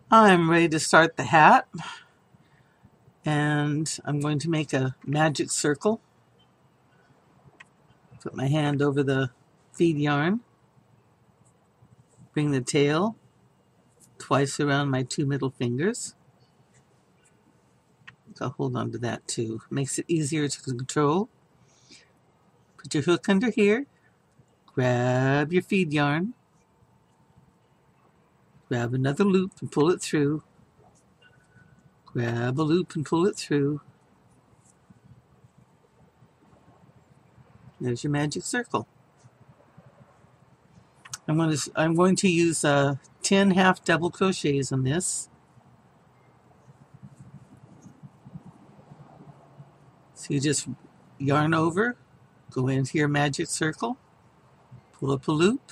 I'm ready to start the hat, and I'm going to make a magic circle. Put my hand over the feed yarn, bring the tail twice around my two middle fingers. I'll hold on to that too. Makes it easier to control. Put your hook under here, grab your feed yarn, grab another loop and pull it through, grab a loop and pull it through. There's your magic circle. I'm going to use 10 half double crochets on this. So you just yarn over, go into your magic circle, pull up a loop,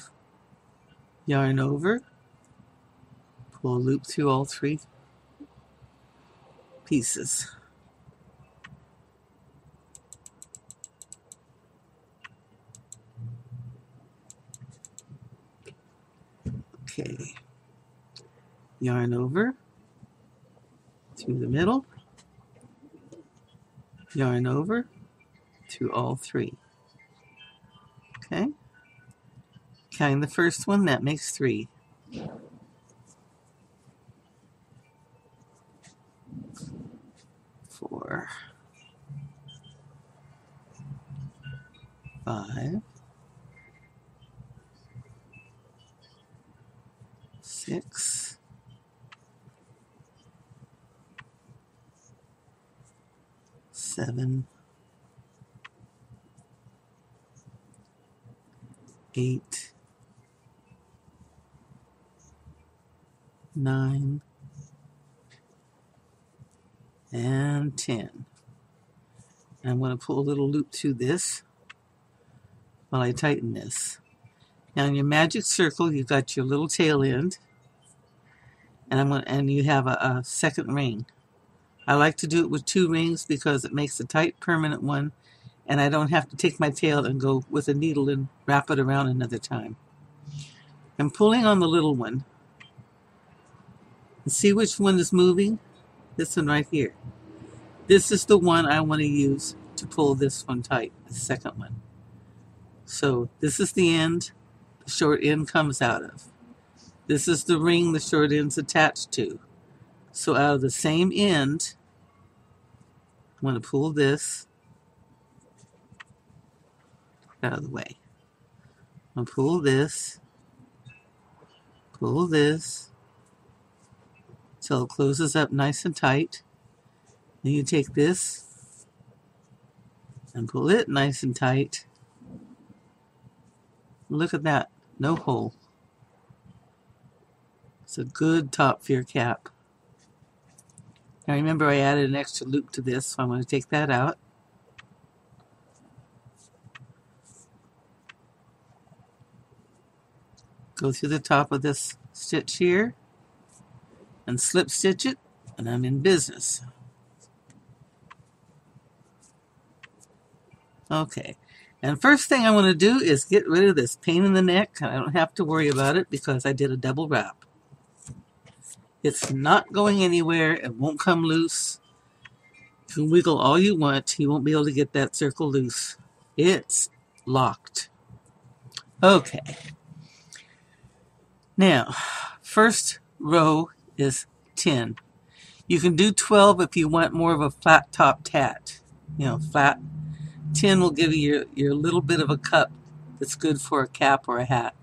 yarn over, pull a loop through all three pieces. Okay, yarn over through the middle, yarn over through all three. Okay, counting the first one, that makes 3. 4, 5, 6, 7, 8, 9, and 10. And I'm going to pull a little loop through this while I tighten this. Now in your magic circle, you've got your little tail end, and you have a second ring. I like to do it with 2 rings because it makes a tight permanent one, and I don't have to take my tail and go with a needle and wrap it around another time. I'm pulling on the little one. And see which one is moving? This one right here. This is the one I want to use to pull this one tight, the second one. So this is the end the short end comes out of. This is the ring the short end's attached to. So out of the same end, I'm going to pull this out of the way. I'll pull this till it closes up nice and tight. Then you take this and pull it nice and tight. Look at that, no hole. It's a good top for your cap. Now remember I added an extra loop to this, so I'm going to take that out. Go through the top of this stitch here and slip stitch it, and I'm in business. Okay, and first thing I want to do is get rid of this pain in the neck. I don't have to worry about it because I did a double wrap. It's not going anywhere. It won't come loose. You can wiggle all you want. You won't be able to get that circle loose. It's locked. Okay. Now, first row is 10. You can do 12 if you want more of a flat topped hat. Flat. 10 will give you your little bit of a cup that's good for a cap or a hat.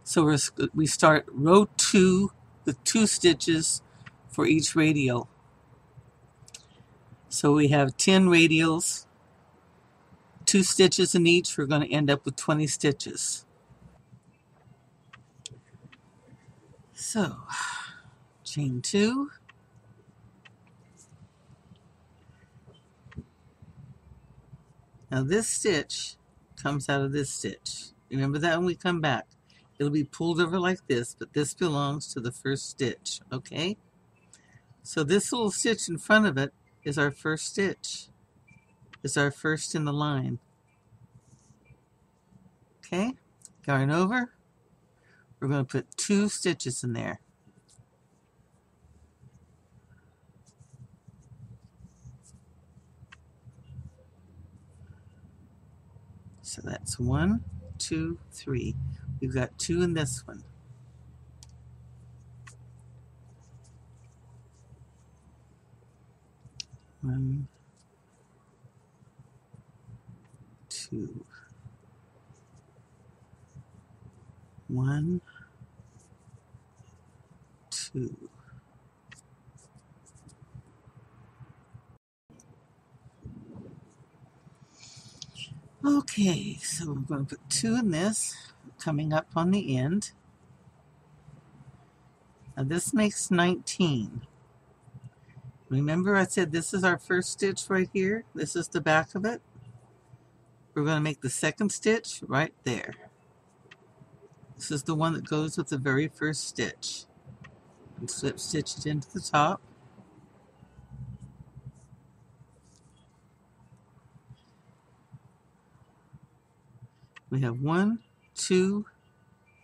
So we start row 2 with 2 stitches for each radial. So we have 10 radials, 2 stitches in each. We're going to end up with 20 stitches. So, chain 2. Now this stitch comes out of this stitch. Remember that when we come back. It'll be pulled over like this, but this belongs to the first stitch, okay? So this little stitch in front of it is our first stitch. It's our first in the line. Okay? Yarn over. We're going to put 2 stitches in there. So that's 1, 2, 3. We've got 2 in this one. One, 2. 1, 2. Okay, so we're going to put 2 in this, coming up on the end. Now this makes 19. Remember I said this is our first stitch right here? This is the back of it. We're going to make the second stitch right there. This is the one that goes with the very first stitch. And slip stitch it into the top. We have 1, 2,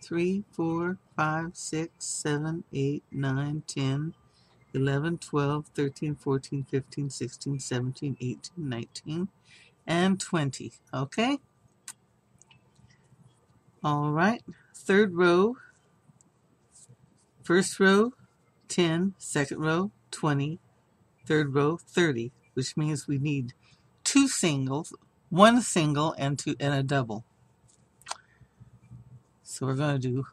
3, 4, 5, 6, 7, 8, 9, 10, 11, 12, 13, 14, 15, 16, 17, 18, 19, and 20. Okay? All right. Third row. First row, 10. Second row, 20. Third row, 30, which means we need 2 singles, 1 single, and a double. So we're going to do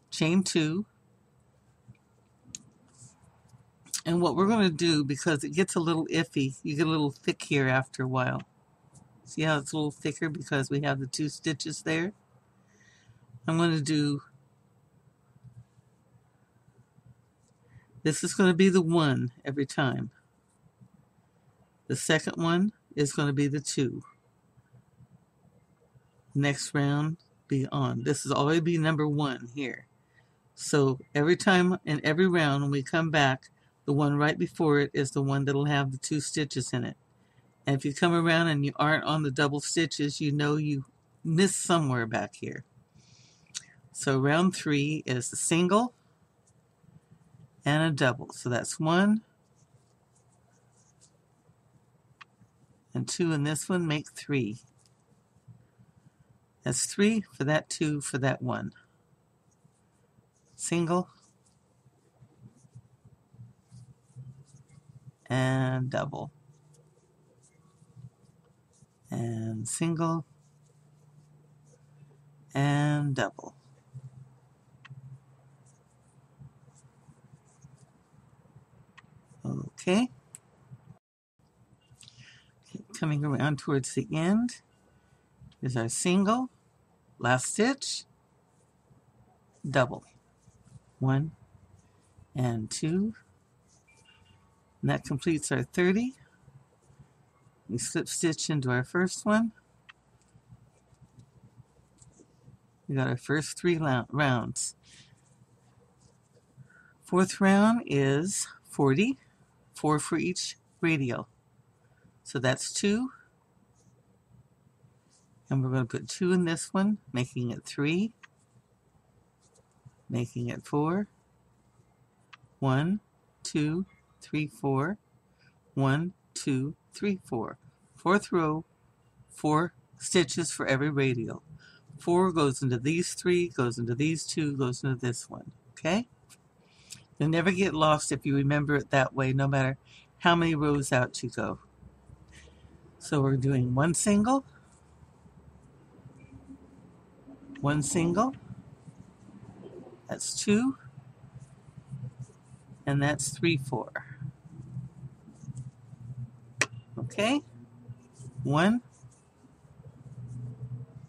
chain 2. And what we're going to do, because it gets a little iffy, you get a little thick here after a while. See how it's a little thicker because we have the 2 stitches there? I'm going to do, this is going to be the 1 every time. The second one is going to be the 2. Next round, be on. This is always be number 1 here. So every time in every round when we come back, the one right before it is the one that'll have the 2 stitches in it. And if you come around and you aren't on the double stitches, you know you missed somewhere back here. So round 3 is a single and a double. So that's 1 and 2 in this one make 3. That's 3 for that 2 for that 1. Single and double. And single and double. Okay. Coming around towards the end is our single, last stitch, double. 1 and 2. And that completes our 30. We slip stitch into our first one. We got our first 3 rounds. Fourth round is 40, 4 for each radial. So that's 2. And we're going to put 2 in this one, making it 3, making it 4. 1, 2, 3, 4. 1, 2, 3, 4. Fourth row, 4 stitches for every radial. 4 goes into these 3, goes into these 2, goes into this one. Okay? You'll never get lost if you remember it that way, no matter how many rows out you go. So we're doing 1 single, 1 single, that's 2, and that's 3, 4. Okay? 1,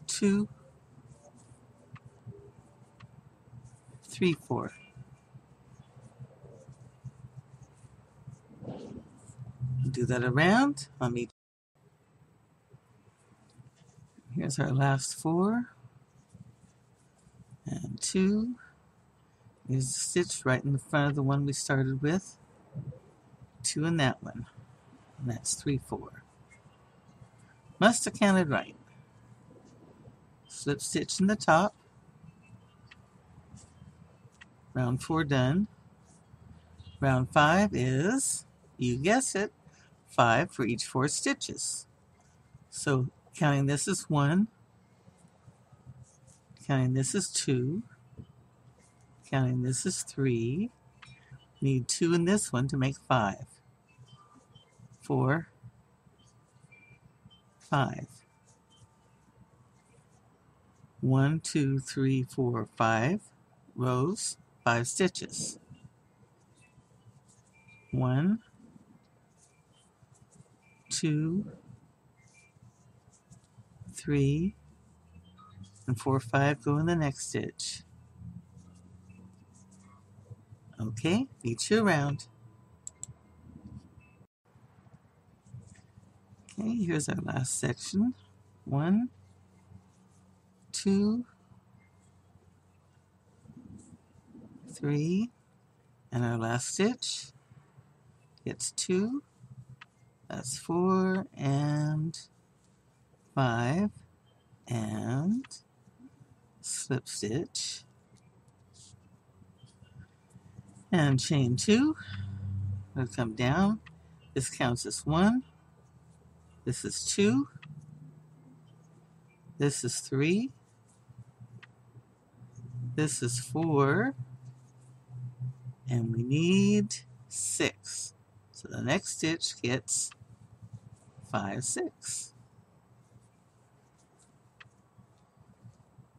2, 3, 4. Do that around. Here's our last 4 and 2. Here's a stitch right in the front of the one we started with. 2 in that one. And that's 3, 4. Must have counted right. Slip stitch in the top. Round 4 done. Round 5 is, you guess it, 5 for each 4 stitches. So counting this as 1, Counting this is 2. Counting this is 3. Need 2 in this one to make 5. 4, 5. 1, 2, 3, 4, 5 rows, 5 stitches. 1, 2, 3, and 4, 5 go in the next stitch. Okay, each around. Okay, here's our last section. 1, 2, 3, and our last stitch gets 2. That's 4 and 5, and slip stitch, and chain 2. We'll come down. This counts as 1. This is 2. This is 3. This is 4. And we need 6. So the next stitch gets 5, 6.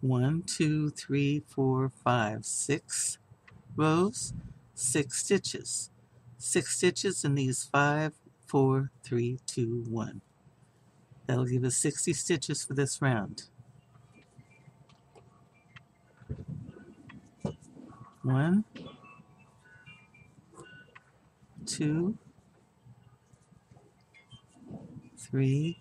1, 2, 3, 4, 5, 6 rows, 6 stitches. 6 stitches in these 5, 4, 3, 2, 1. That'll give us 60 stitches for this round. 1, 2, 3,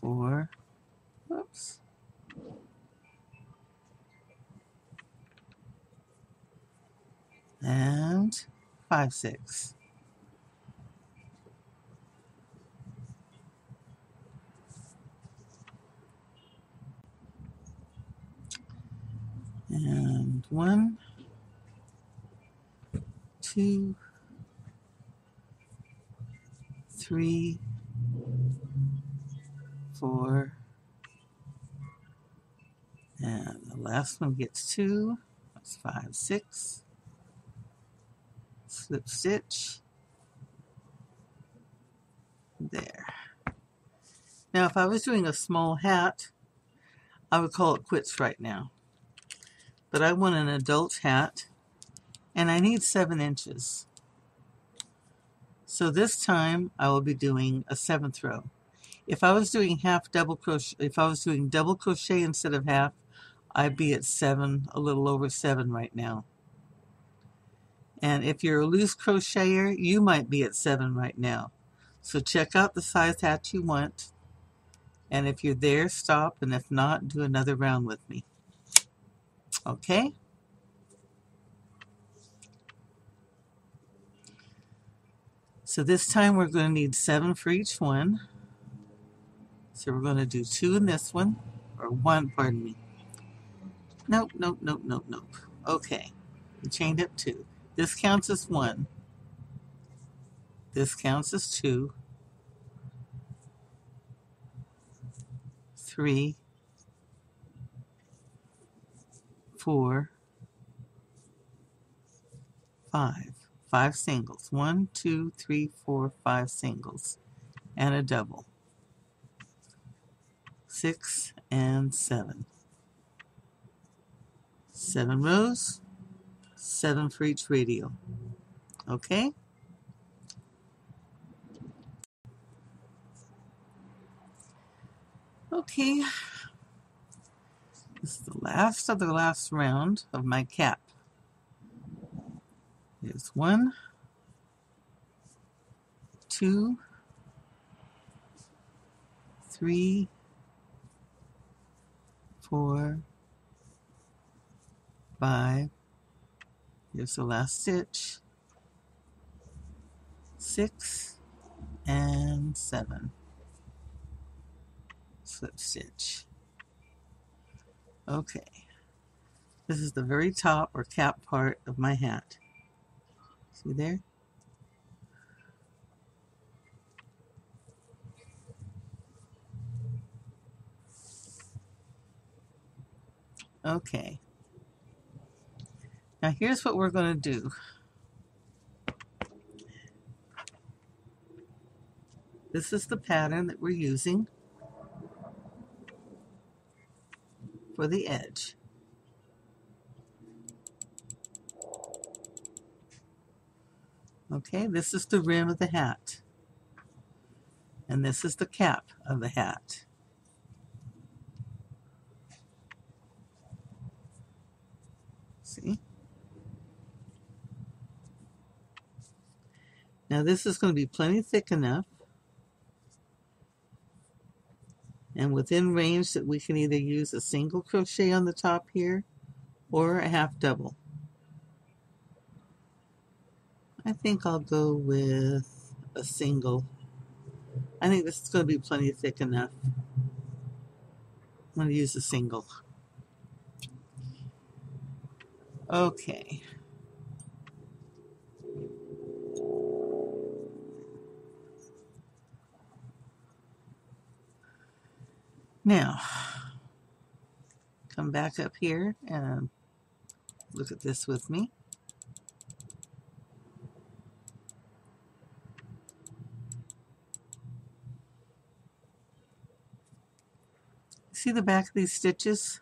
4, whoops, and 5, 6. And 1, 2, 3, 4, and the last one gets 2. That's 5, 6. Slip stitch. There. Now, if I was doing a small hat, I would call it quits right now. But I want an adult hat, and I need 7 inches. So this time I will be doing a 7th row. If I was doing double crochet instead of half, I'd be at 7, a little over 7 right now. And if you're a loose crocheter, you might be at 7 right now. So check out the size hat you want. And if you're there, stop. And if not, do another round with me. Okay? So this time we're going to need 7 for each one. So we're going to do 2 in this one. Or 1, pardon me. Nope. Okay. We chained up 2. This counts as 1. This counts as 2. 3, 4, 5. 5 singles. 1, 2, 3, 4, 5 singles. And a double. 6 and 7. 7 rows, 7 for each radial. Okay? Okay. This is the last of the last round of my cap. Here's 1, 2, 3, 4, 5. Here's the last stitch. 6 and 7. Slip stitch. Okay. This is the very top or cap part of my hat. See there? Okay. Now here's what we're going to do. This is the pattern that we're using for the edge. Okay, this is the rim of the hat. And this is the cap of the hat. See? Now this is going to be plenty thick enough and within range that we can either use a single crochet on the top here or a half double. I think I'll go with a single. I think this is going to be plenty thick enough. I'm going to use a single. Okay. Now, come back up here and look at this with me. See the back of these stitches?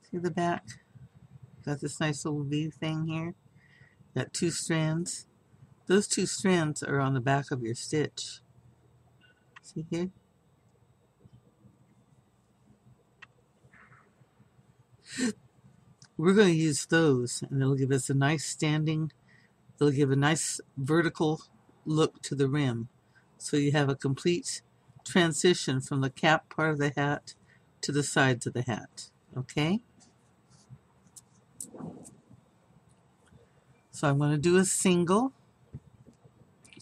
See the back? Got this nice little V thing here. Got two strands. Those two strands are on the back of your stitch. See here? We're going to use those, and it'll give us a nice standing, it'll give a nice vertical look to the rim. So you have a complete transition from the cap part of the hat to the sides of the hat. Okay? So I'm going to do a single.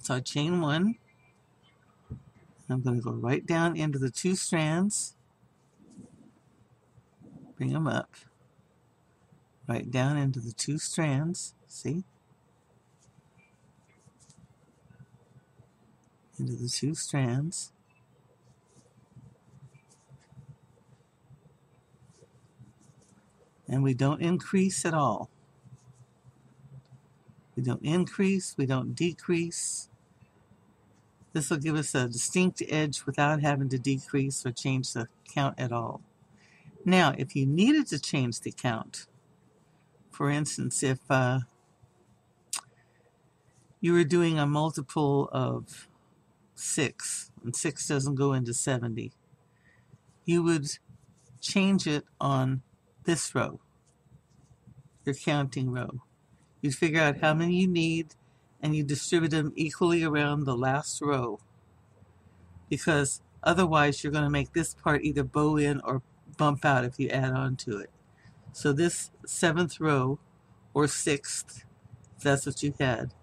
So I chain one. I'm going to go right down into the two strands. Bring them up. Right down into the two strands. See? Into the two strands. And we don't increase at all. We don't increase, we don't decrease. This will give us a distinct edge without having to decrease or change the count at all. Now, if you needed to change the count, for instance, if you were doing a multiple of 6, and 6 doesn't go into 70, you would change it on this row, your counting row. You'd figure out how many you need, and you distribute them equally around the last row, because otherwise you're going to make this part either bow in or bump out if you add on to it. So this 7th row, or 6th, if that's what you had,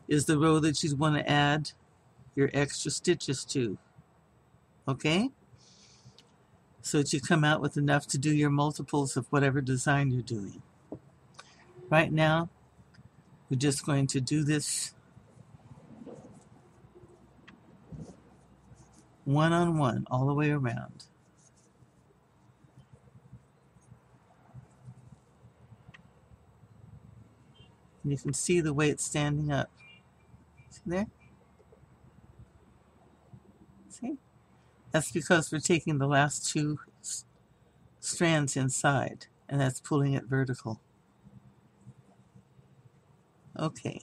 is the row that you'd want to add your extra stitches to. Okay? So that you come out with enough to do your multiples of whatever design you're doing. Right now, we're just going to do this one-on-one all the way around. And you can see the way it's standing up. See there? See? That's because we're taking the last two strands inside, and that's pulling it vertical. Okay.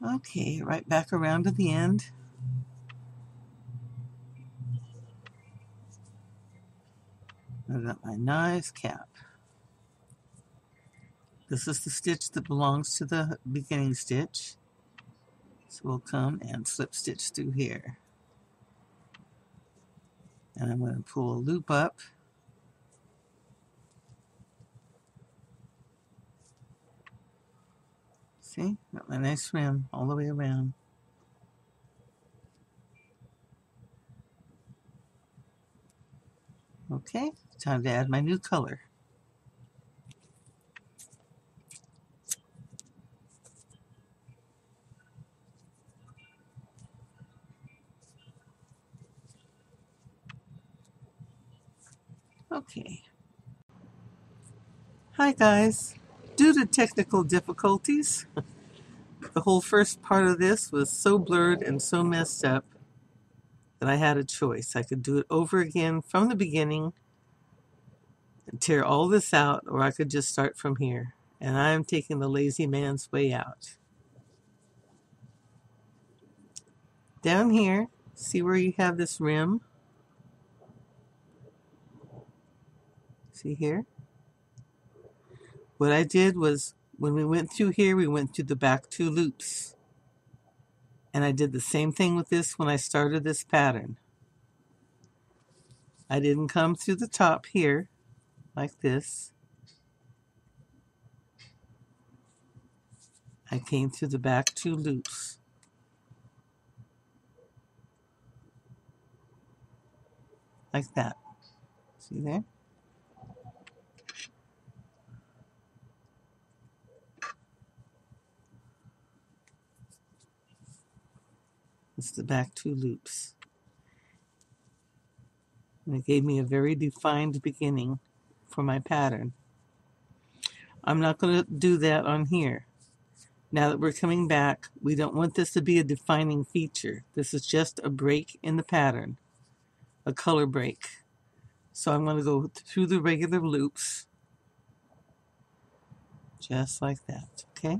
Okay, right back around to the end. I've got my nice cap. This is the stitch that belongs to the beginning stitch. So we'll come and slip stitch through here. And I'm going to pull a loop up. See, got my nice rim all the way around. Okay, time to add my new color. Okay. Hi guys. Due to technical difficulties, the whole first part of this was so blurred and so messed up that I had a choice. I could do it over again from the beginning and tear all this out, or I could just start from here. And I'm taking the lazy man's way out. Down here, see where you have this rim? See here? What I did was, when we went through here, we went through the back 2 loops. And I did the same thing with this when I started this pattern. I didn't come through the top here, like this. I came through the back 2 loops. Like that. See there? It's the back 2 loops. And it gave me a very defined beginning for my pattern. I'm not going to do that on here. Now that we're coming back, we don't want this to be a defining feature. This is just a break in the pattern, a color break. So I'm going to go through the regular loops, just like that, okay?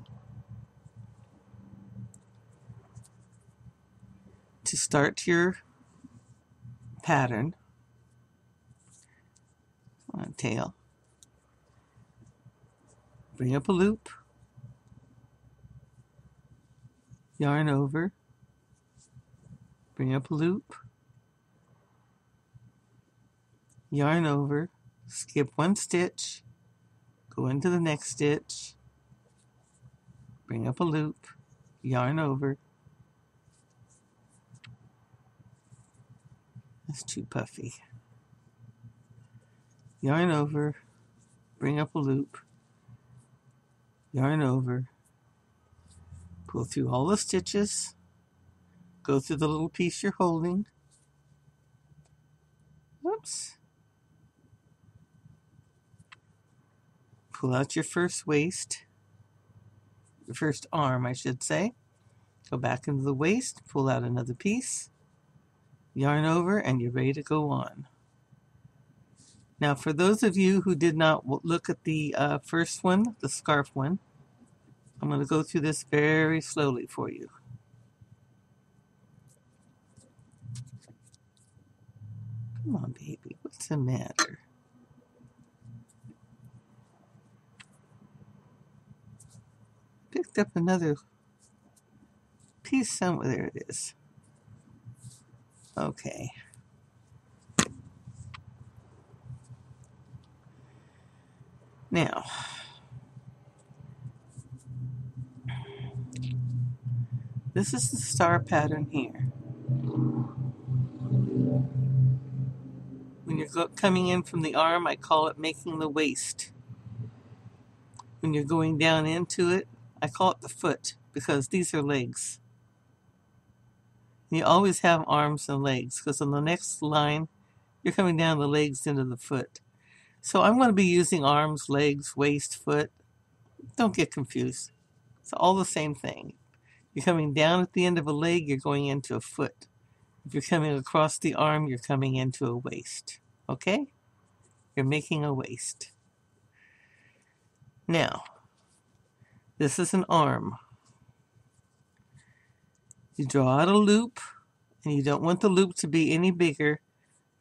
To start your pattern, on tail, bring up a loop, yarn over, bring up a loop, yarn over, skip 1 stitch, go into the next stitch, bring up a loop, yarn over. That's too puffy. Yarn over, bring up a loop, yarn over, pull through all the stitches, go through the little piece you're holding. Whoops. Pull out your first waist, your first arm, I should say. Go back into the waist, pull out another piece, yarn over, and you're ready to go on. Now, for those of you who did not look at the first one, the scarf one, I'm going to go through this very slowly for you. Come on, baby. What's the matter? Picked up another piece somewhere. There it is. Okay. Now, this is the star pattern here. When you're coming in from the arm, I call it making the waist. When you're going down into it, I call it the foot, because these are legs. You always have arms and legs, because on the next line, you're coming down the legs into the foot. So I'm going to be using arms, legs, waist, foot. Don't get confused. It's all the same thing. You're coming down at the end of a leg, you're going into a foot. If you're coming across the arm, you're coming into a waist. Okay? You're making a waist. Now, this is an arm. You draw out a loop, and you don't want the loop to be any bigger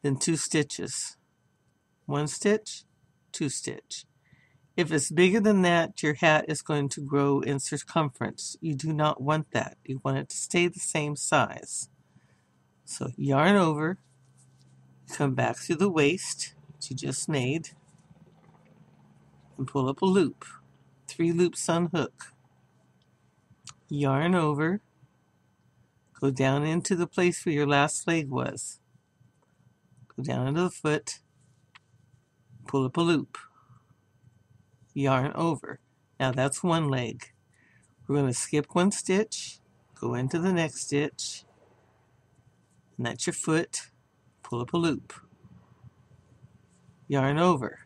than 2 stitches. 1 stitch, 2 stitch. If it's bigger than that, your hat is going to grow in circumference. You do not want that. You want it to stay the same size. So yarn over, come back through the waist that you just made, and pull up a loop. 3 loops unhook. Yarn over, go down into the place where your last leg was. Go down into the foot, pull up a loop. Yarn over. Now that's 1 leg. We're going to skip 1 stitch, go into the next stitch, and that's your foot, pull up a loop. yarn over.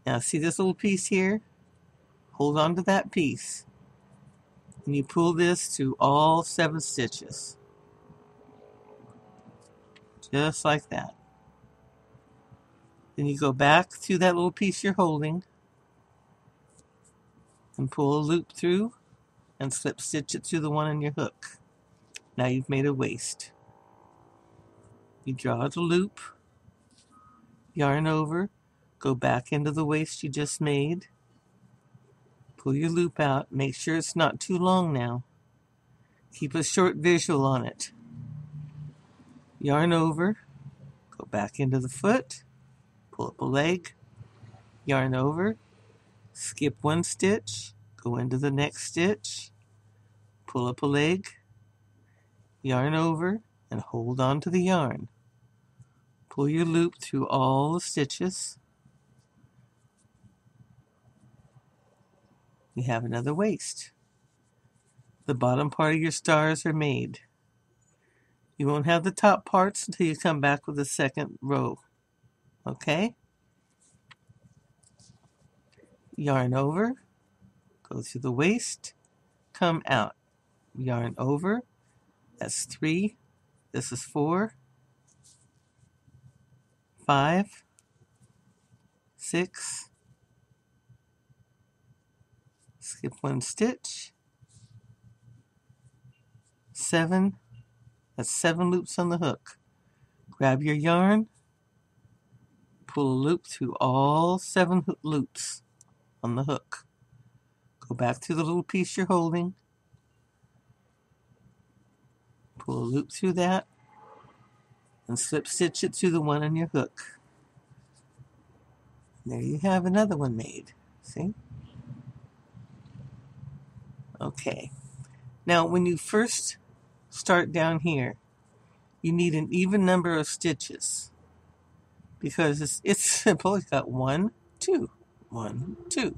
Now see this little piece here? Hold on to that piece. And you pull this through all 7 stitches. Just like that. Then you go back through that little piece you're holding and pull a loop through and slip stitch it through the one on your hook. Now you've made a waist. You draw the loop, yarn over, go back into the waist you just made, pull your loop out, make sure it's not too long now. Keep a short visual on it. Yarn over, go back into the foot, pull up a leg, yarn over, skip 1 stitch, go into the next stitch, pull up a leg, yarn over, and hold on to the yarn. Pull your loop through all the stitches. You have another waist. The bottom part of your stars are made. You won't have the top parts until you come back with the second row. Okay? Yarn over, go through the waist, come out. Yarn over, that's 3, this is 4, 5, 6, skip 1 stitch, 7, that's 7 loops on the hook. Grab your yarn, pull a loop through all 7 loops on the hook. Go back to the little piece you're holding, pull a loop through that, and slip stitch it through the one on your hook. There you have another one made. See? Okay. Now when you first start down here, you need an even number of stitches because it's simple. It's got 1, 2, 1, 2.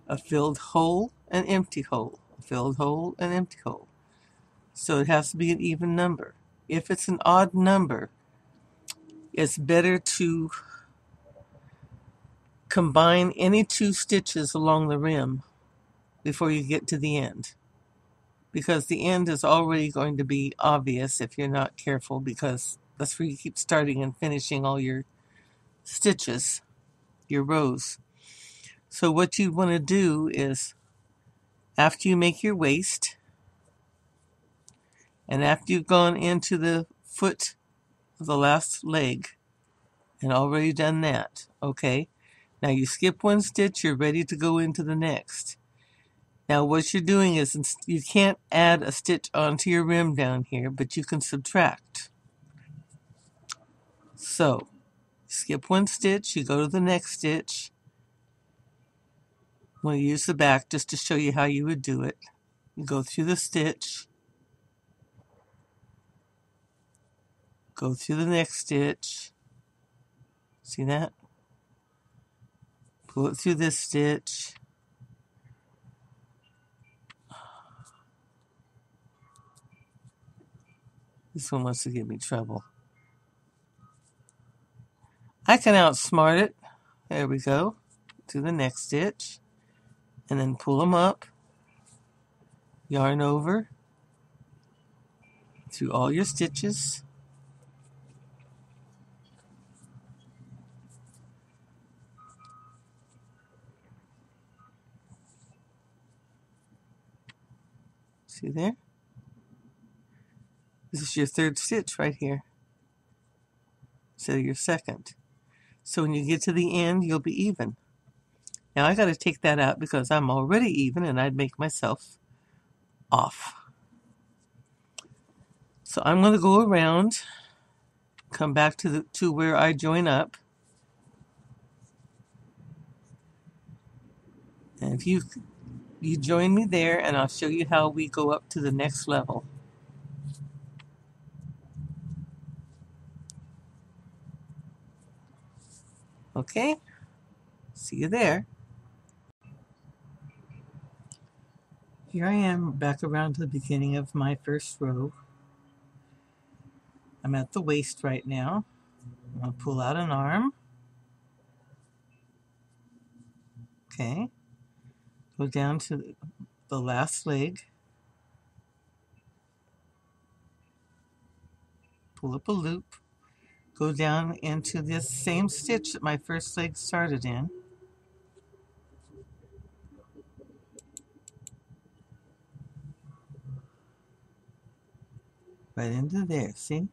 A filled hole, an empty hole, a filled hole, an empty hole. So it has to be an even number. If it's an odd number, it's better to combine any 2 stitches along the rim before you get to the end, because the end is already going to be obvious if you're not careful, because that's where you keep starting and finishing all your stitches, your rows. So what you want to do is, after you make your waist, and after you've gone into the foot of the last leg, and already done that, okay, now you skip 1 stitch, you're ready to go into the next. Now what you're doing is, you can't add a stitch onto your rim down here, but you can subtract. So, skip 1 stitch, you go to the next stitch. I'm going to use the back just to show you how you would do it. You go through the stitch, go through the next stitch. See that? Pull it through this stitch. This one wants to give me trouble. I can outsmart it. There we go. To the next stitch. And then pull them up. Yarn over. Through all your stitches. See there? This is your 3rd stitch right here. So your 2nd. So when you get to the end, you'll be even. Now I got to take that out because I'm already even and I'd make myself off. So I'm going to go around, come back to where I join up. And if you join me there, and I'll show you how we go up to the next level. Okay? See you there. Here I am back around to the beginning of my first row. I'm at the waist right now. I'm going to pull out an arm. Okay, go down to the last leg, pull up a loop, go down into this same stitch that my first leg started in, right into there, see?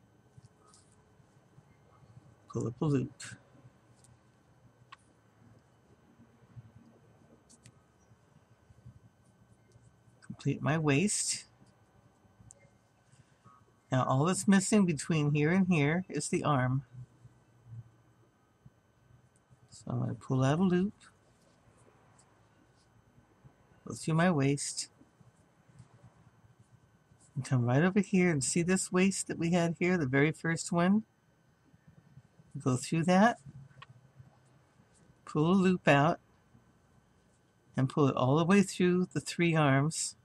Pull up a loop. Complete my waist. Now all that's missing between here and here is the arm. So I'm going to pull out a loop, go through my waist, and come right over here and see this waist that we had here, the very first one? Go through that, pull a loop out, and pull it all the way through the 3 arms,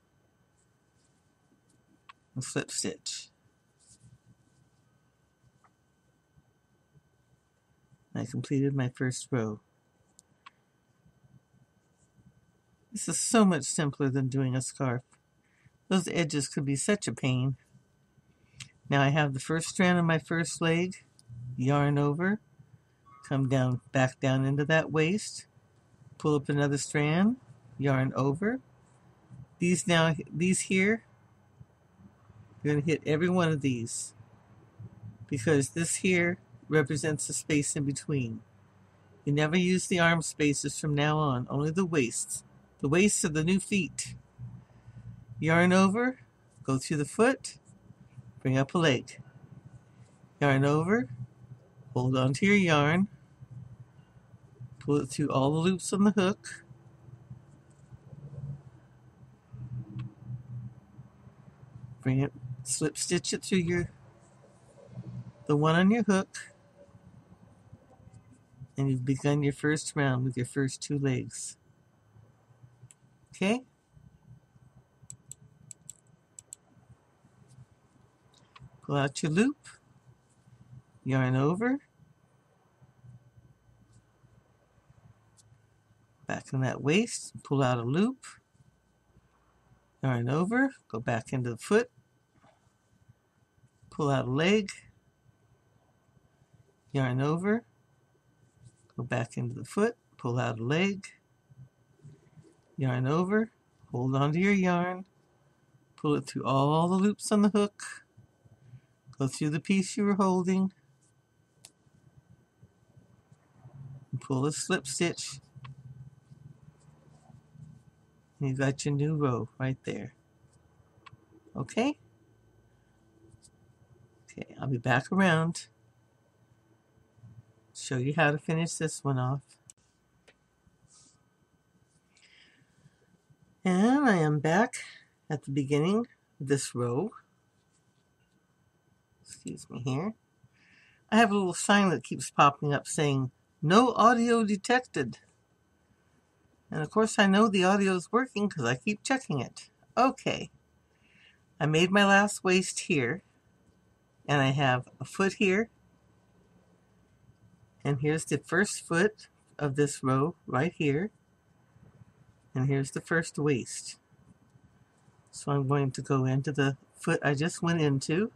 and slip stitch. I completed my first row. This is so much simpler than doing a scarf. Those edges could be such a pain. Now I have the first strand of my first leg, yarn over, come down, back down into that waist, pull up another strand, yarn over. These here, you're going to hit every one of these because this here represents the space in between. You never use the arm spaces from now on, only the waists. The waists are the new feet. Yarn over, go through the foot, bring up a leg. Yarn over, hold on to your yarn, pull it through all the loops on the hook, bring it, slip stitch it through the one on your hook, and you've begun your first round with your first 2 legs. Okay? Pull out your loop, yarn over, back in that waist, pull out a loop, yarn over, go back into the foot, pull out a leg, yarn over, go back into the foot, pull out a leg, yarn over, hold on to your yarn, pull it through all the loops on the hook, go through the piece you were holding, and pull a slip stitch, and you've got your new row right there. Okay? Okay, I'll be back around, show you how to finish this one off. And I am back at the beginning of this row. Excuse me here. I have a little sign that keeps popping up saying, "No audio detected." And of course I know the audio is working because I keep checking it. Okay. I made my last waist here. And I have a foot here. And here's the first foot of this row right here. And here's the first waist. So I'm going to go into the foot I just went into,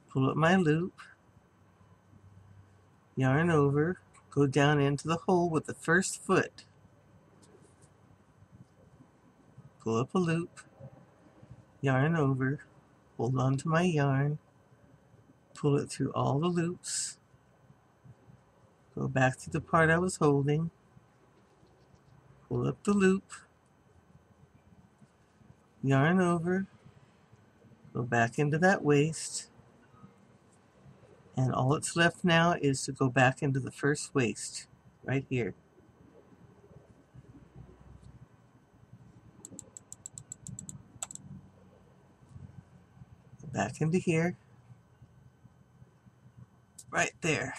pull up my loop, yarn over, go down into the hole with the first foot, pull up a loop, yarn over, hold on to my yarn, pull it through all the loops, go back to the part I was holding, pull up the loop, yarn over, go back into that waist, and all that's left now is to go back into the first waist, right here. Go back into here, right there.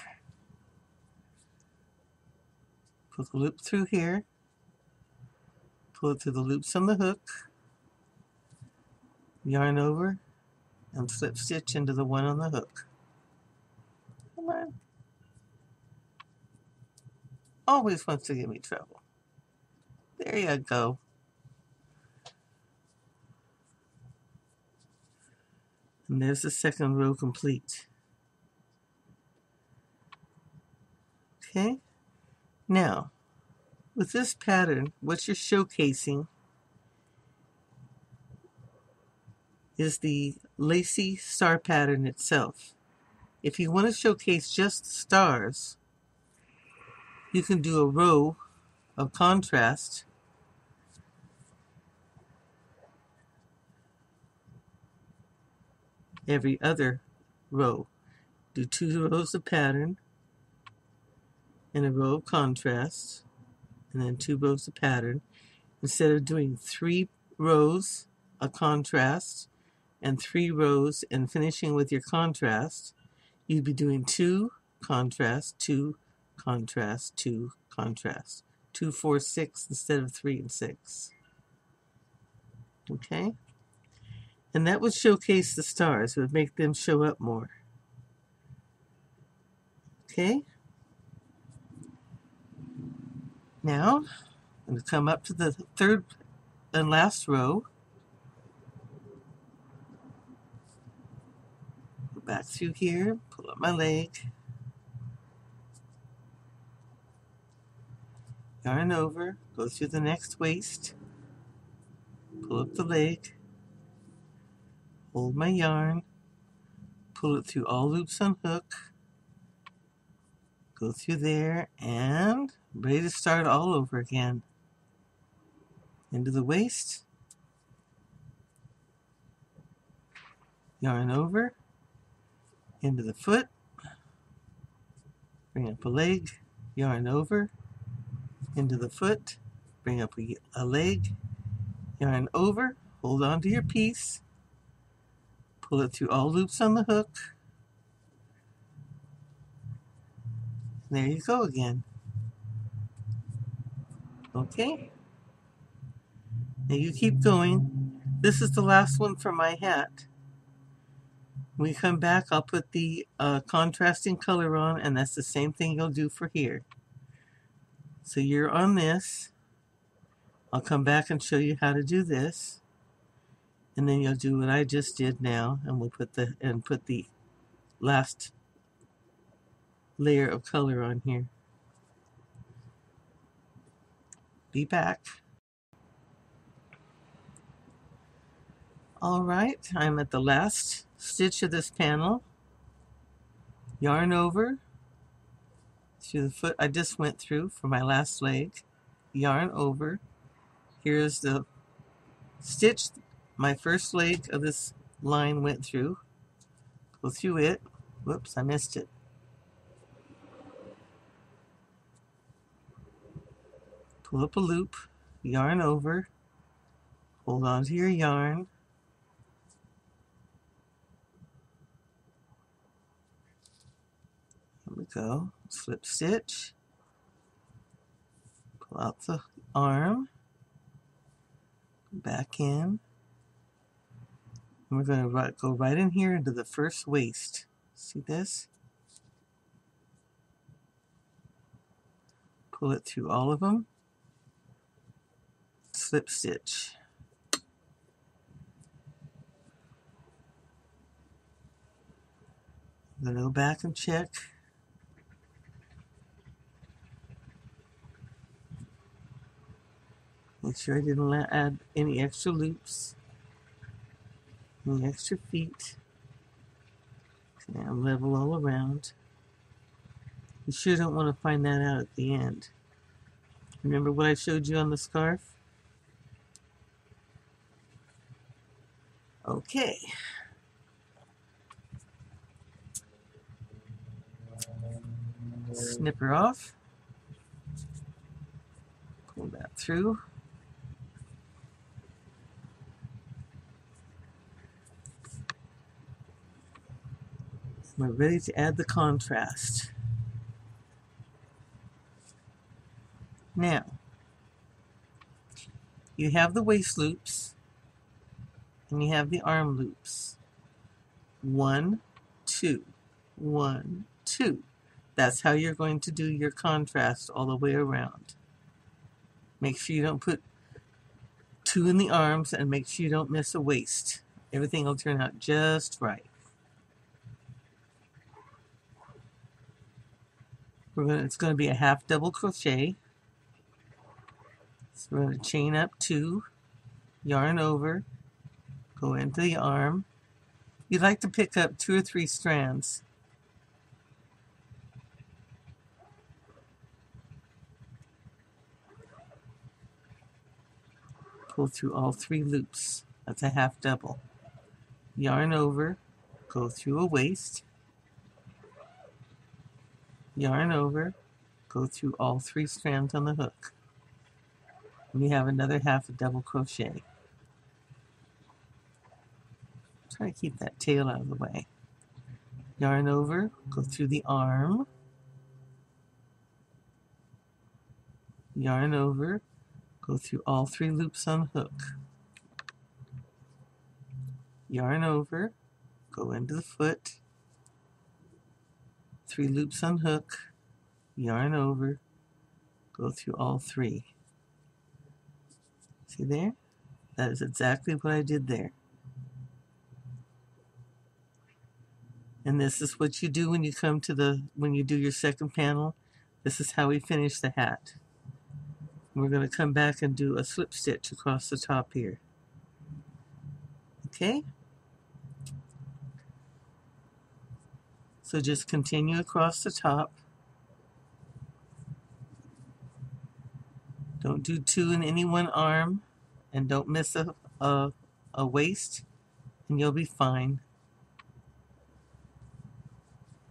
Pull the loop through here, pull it through the loops on the hook, yarn over, and slip stitch into the one on the hook. Come on. Always wants to give me trouble. There you go. And there's the second row complete. Okay, now with this pattern, what you're showcasing is the lacy star pattern itself. If you want to showcase just stars, you can do a row of contrast every other row. Do 2 rows of pattern and a row of contrast, and then 2 rows of pattern. Instead of doing 3 rows of contrast and 3 rows and finishing with your contrast, you'd be doing 2 contrast, 2 contrast, 2 contrast. 2, 4, 6 instead of 3 and 6. Okay? And that would showcase the stars. It would make them show up more. Okay? Now, I'm going to come up to the third and last row. Go back through here, pull up my leg. Yarn over, go through the next waist. Pull up the leg. Hold my yarn. Pull it through all loops on hook. Go through there and ready to start all over again. Into the waist. Yarn over. Into the foot. Bring up a leg. Yarn over. Into the foot. Bring up a leg. Yarn over. Hold on to your piece. Pull it through all loops on the hook. There you go again. Okay. Now you keep going. This is the last one for my hat. When we come back, I'll put the contrasting color on, and that's the same thing you'll do for here. So you're on this. I'll come back and show you how to do this. And then you'll do what I just did now, and we'll put the last layer of color on here. Be back. All right, I'm at the last stitch of this panel. Yarn over through the foot I just went through for my last leg. Yarn over. Here's the stitch my first leg of this line went through. Go through it. Whoops, I missed it. Pull up a loop, yarn over, hold on to your yarn. Here we go. Slip stitch. Pull out the arm. Back in. And we're going to go right in here into the first waist. See this? Pull it through all of them. Slip stitch. I'm going to go back and check. Make sure I didn't add any extra loops, any extra feet. Okay, I'm level all around. You sure don't want to find that out at the end. Remember what I showed you on the scarf? Okay. Snip her off. Pull that through. We're ready to add the contrast. Now, you have the waist loops and you have the arm loops. 1, 2, 1, 2. That's how you're going to do your contrast all the way around. Make sure you don't put 2 in the arms, and make sure you don't miss a waist. Everything will turn out just right. It's going to be a half double crochet. So we're going to chain up 2, yarn over, go into the arm. You'd like to pick up 2 or 3 strands. Pull through all 3 loops. That's a half double. Yarn over, go through a waist, yarn over, go through all 3 strands on the hook. And you have another half a double crochet. Try to keep that tail out of the way. Yarn over, go through the arm, yarn over, go through all 3 loops on the hook. Yarn over, go into the foot, 3 loops on hook, yarn over, go through all 3. See there? That is exactly what I did there. And this is what you do when you come to when you do your second panel. This is how we finish the hat. We're going to come back and do a slip stitch across the top here. Okay? So just continue across the top. Don't do 2 in any one arm, and don't miss a waist, and you'll be fine.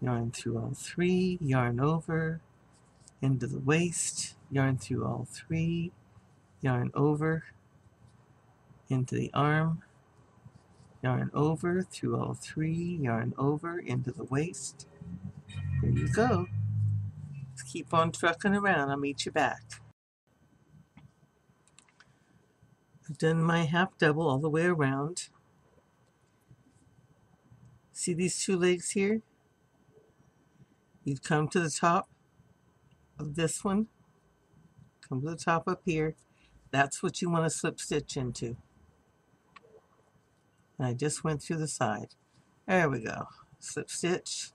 Yarn through all 3, yarn over, into the waist, yarn through all 3, yarn over, into the arm, yarn over through all 3, yarn over into the waist. There you go. Just keep on trucking around. I'll meet you back. I've done my half double all the way around. See these 2 legs here? You'd come to the top of this one, come to the top up here. That's what you want to slip stitch into. And I just went through the side. There we go. Slip stitch.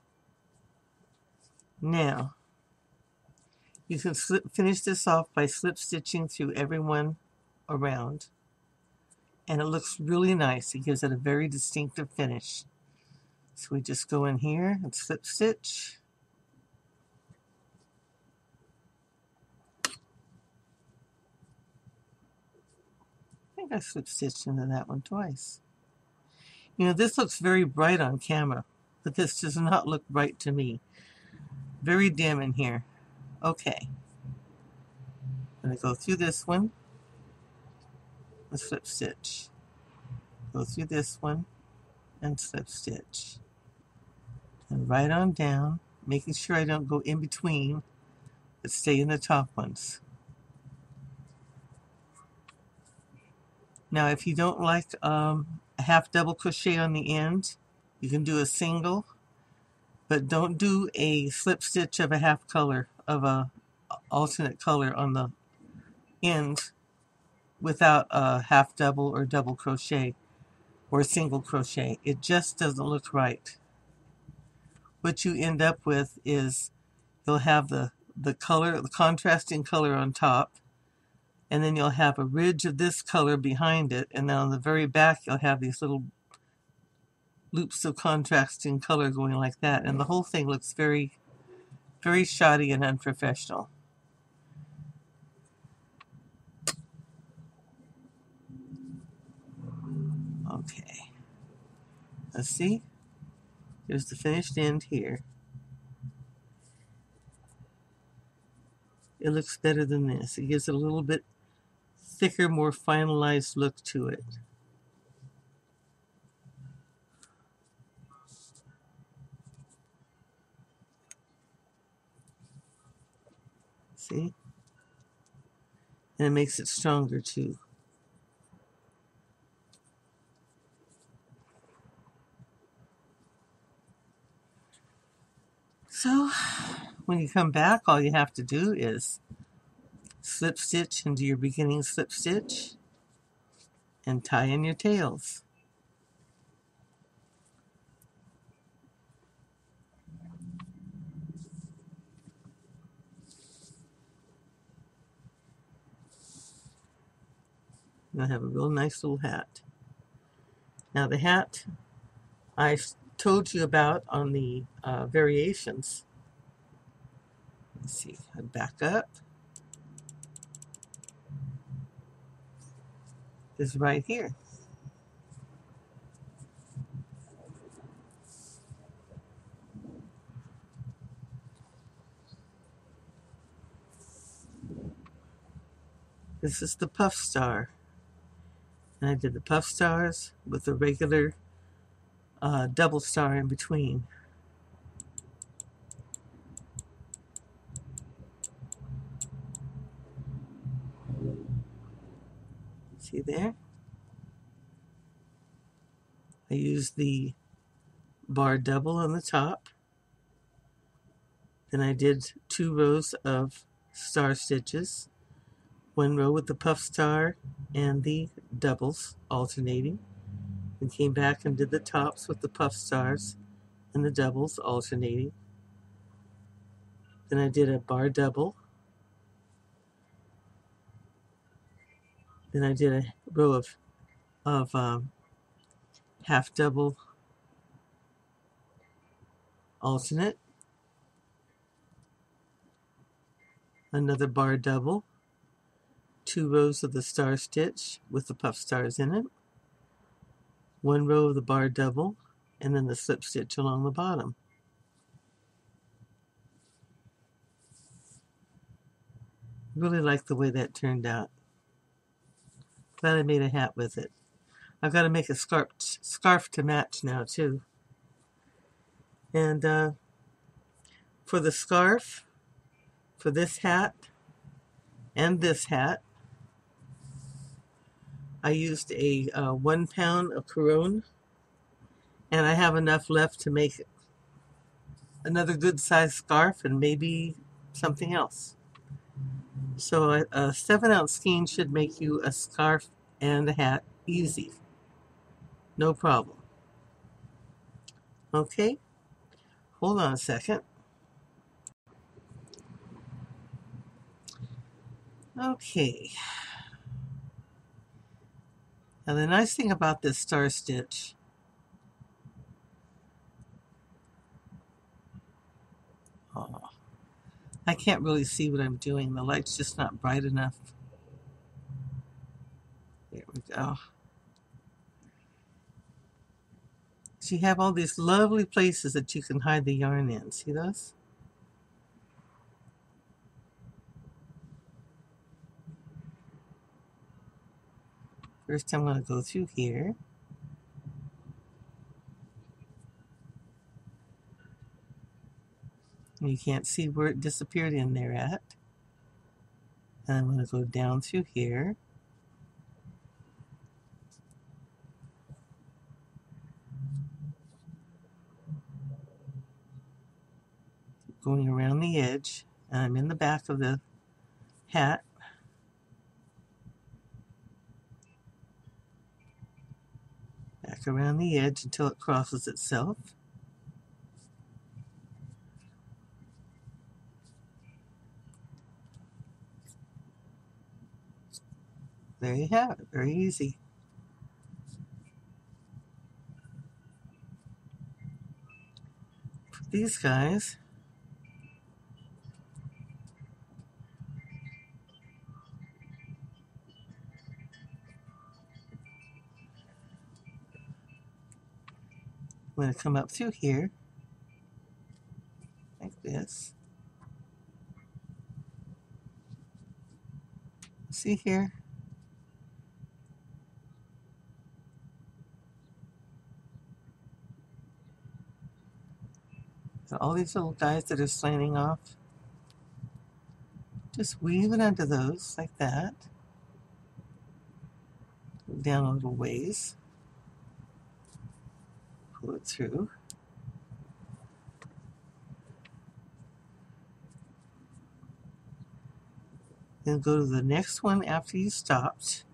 Now, you can finish this off by slip stitching through every one around. And it looks really nice. It gives it a very distinctive finish. So we just go in here and slip stitch. I think I slip stitched into that one twice. You know, this looks very bright on camera, but this does not look bright to me. Very dim in here. Okay. I'm going to go through this one and slip stitch. Go through this one and slip stitch. And right on down, making sure I don't go in between, but stay in the top ones. Now, if you don't like a half double crochet on the end, you can do a single, but don't do a slip stitch of a half color, of a alternate color on the end without a half double or double crochet or single crochet. It just doesn't look right. What you end up with is you'll have the color, the contrasting color on top, and then you'll have a ridge of this color behind it, and then on the very back you'll have these little loops of contrasting color going like that, and the whole thing looks very, very shoddy and unprofessional. Okay, let's see. Here's the finished end here. It looks better than this. It gives it a little bit thicker, more finalized look to it. See? And it makes it stronger too. So, when you come back, all you have to do is slip stitch into your beginning slip stitch and tie in your tails. And I have a real nice little hat. Now the hat I told you about on the variations. Let's see, I back up. Is right here. This is the puff star. And I did the puff stars with the regular double star in between. See there? I used the bar double on the top. Then I did 2 rows of star stitches, 1 row with the puff star and the doubles alternating. Then came back and did the tops with the puff stars and the doubles alternating. Then I did a bar double. Then I did a row of half double alternate, another bar double, 2 rows of the star stitch with the puff stars in it, 1 row of the bar double, and then the slip stitch along the bottom. Really like the way that turned out. Glad I made a hat with it. I've got to make a scarf to match now too. And for the scarf, for this hat and this hat, I used a 1 pound of Caron, and I have enough left to make another good sized scarf and maybe something else. So a 7-ounce skein should make you a scarf and a hat easy. No problem. Okay, hold on a second. Okay. Now the nice thing about this star stitch I can't really see what I'm doing. The light's just not bright enough. There we go. So you have all these lovely places that you can hide the yarn in. See those? First I'm going to go through here. And you can't see where it disappeared in there at. And I'm going to go down through here. Going around the edge. And I'm in the back of the hat. Back around the edge until it crosses itself. There you have it. Very easy. For these guys, I'm going to come up through here like this. See here? So all these little guys that are slanting off, just weave it under those like that. Go down a little ways. Pull it through. Then go to the next one after you stopped.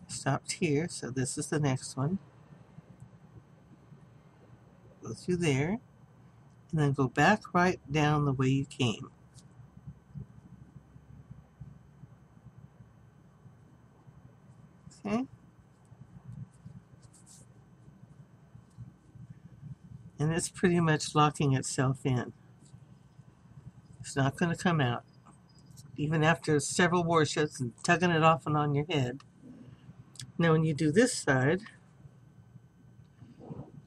Stopped here, so this is the next one. Go through there, and then go back right down the way you came. Okay? And it's pretty much locking itself in. It's not going to come out. Even after several washes and tugging it off and on your head. Now when you do this side,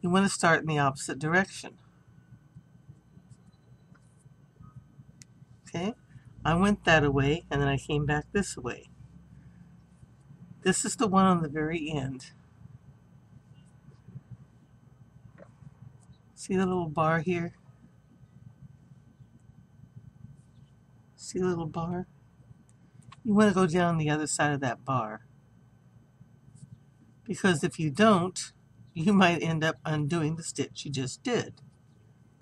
you want to start in the opposite direction. Okay? I went that way and then I came back this way. This is the one on the very end. See the little bar here? See the little bar? You want to go down the other side of that bar. Because if you don't, you might end up undoing the stitch you just did.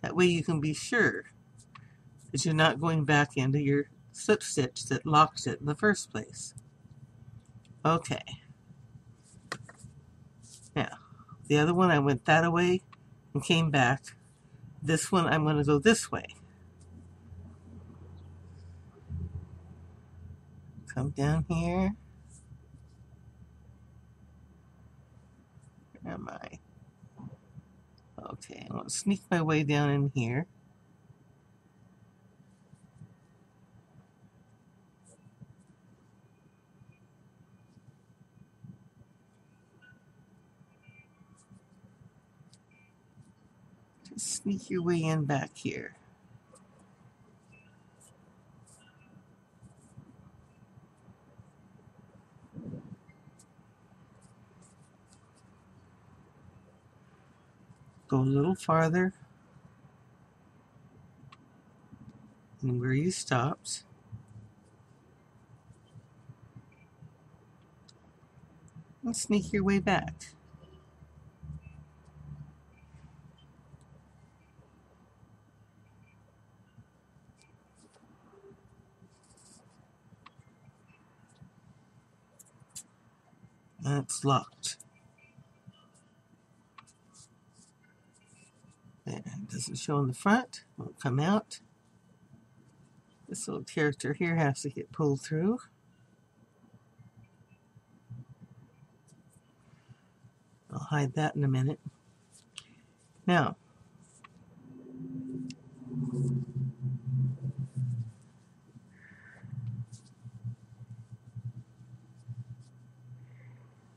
That way you can be sure that you're not going back into your slip stitch that locked it in the first place. Okay. Now, the other one I went that way and came back. This one I'm going to go this way. Come down here. Where am I? Okay, I'm going to sneak my way down in here. Just sneak your way in back here. Go a little farther than where you stopped. And sneak your way back. And it's locked. There, it doesn't show in the front, won't come out. This little character here has to get pulled through. I'll hide that in a minute. Now,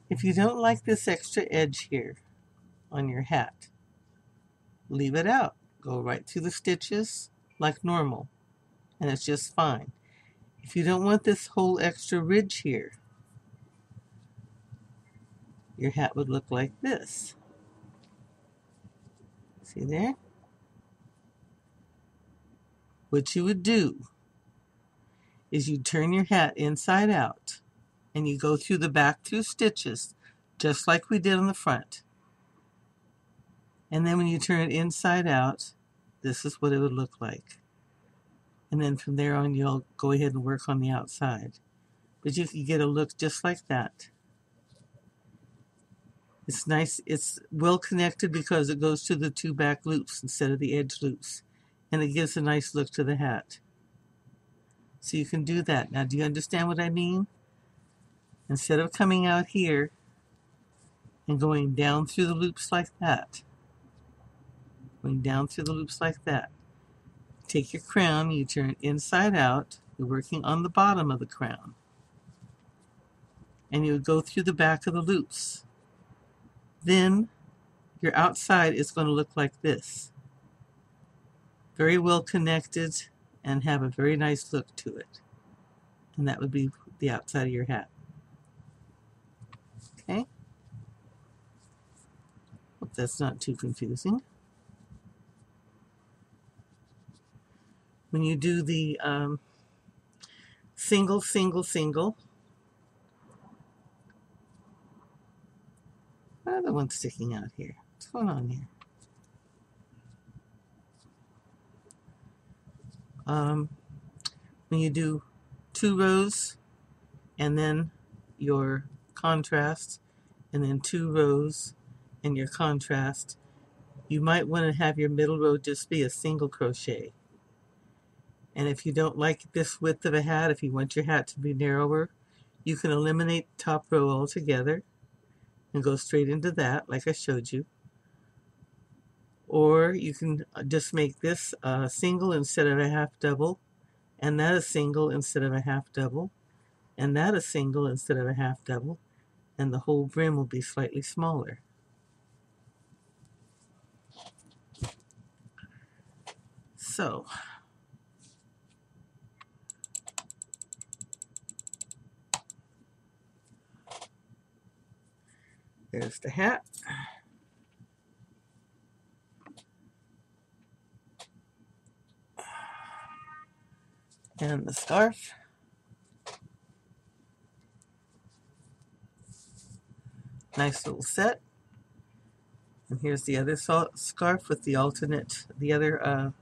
if you don't like this extra edge here on your hat, leave it out. Go right through the stitches like normal, and it's just fine. If you don't want this whole extra ridge here, your hat would look like this. See there? What you would do is you turn your hat inside out and you go through the back 2 stitches just like we did on the front. And then when you turn it inside out, this is what it would look like. And then from there on, you'll go ahead and work on the outside. But you can get a look just like that. It's nice. It's well connected because it goes to the 2 back loops instead of the edge loops. And it gives a nice look to the hat. So you can do that. Now, do you understand what I mean? Instead of coming out here and going down through the loops like that, take your crown, you turn it inside out, you're working on the bottom of the crown. And you would go through the back of the loops. Then your outside is going to look like this. Very well connected and have a very nice look to it. And that would be the outside of your hat. Okay? Hope that's not too confusing. When you do the single, another one sticking out here. What's going on here? When you do 2 rows and then your contrast, and then 2 rows and your contrast. You might want to have your middle row just be a single crochet. And if you don't like this width of a hat, if you want your hat to be narrower, you can eliminate the top row altogether and go straight into that like I showed you. Or you can just make this a single instead of a half double, and that a single instead of a half double, and that a single instead of a half double, and the whole brim will be slightly smaller. So there's the hat. And the scarf. Nice little set. And here's the other scarf with the alternate, the other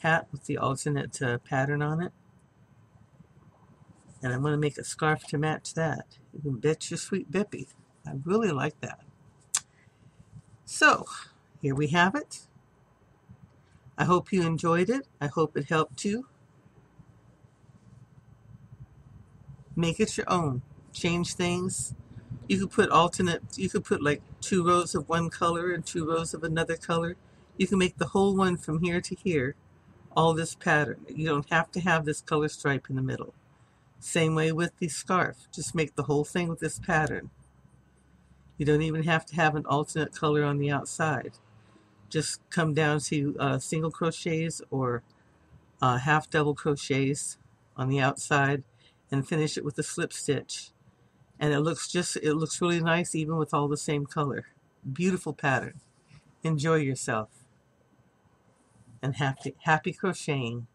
hat with the alternate pattern on it. And I'm going to make a scarf to match that. You can bet your sweet Bippy. I really like that. So, here we have it. I hope you enjoyed it. I hope it helped you. Make it your own. Change things. You could put you could put like 2 rows of one color and 2 rows of another color. You can make the whole one from here to here, all this pattern. You don't have to have this color stripe in the middle. Same way with the scarf. Just make the whole thing with this pattern. You don't even have to have an alternate color on the outside. Just come down to single crochets or half double crochets on the outside and finish it with a slip stitch. And it looks really nice even with all the same color. Beautiful pattern. Enjoy yourself. And happy crocheting.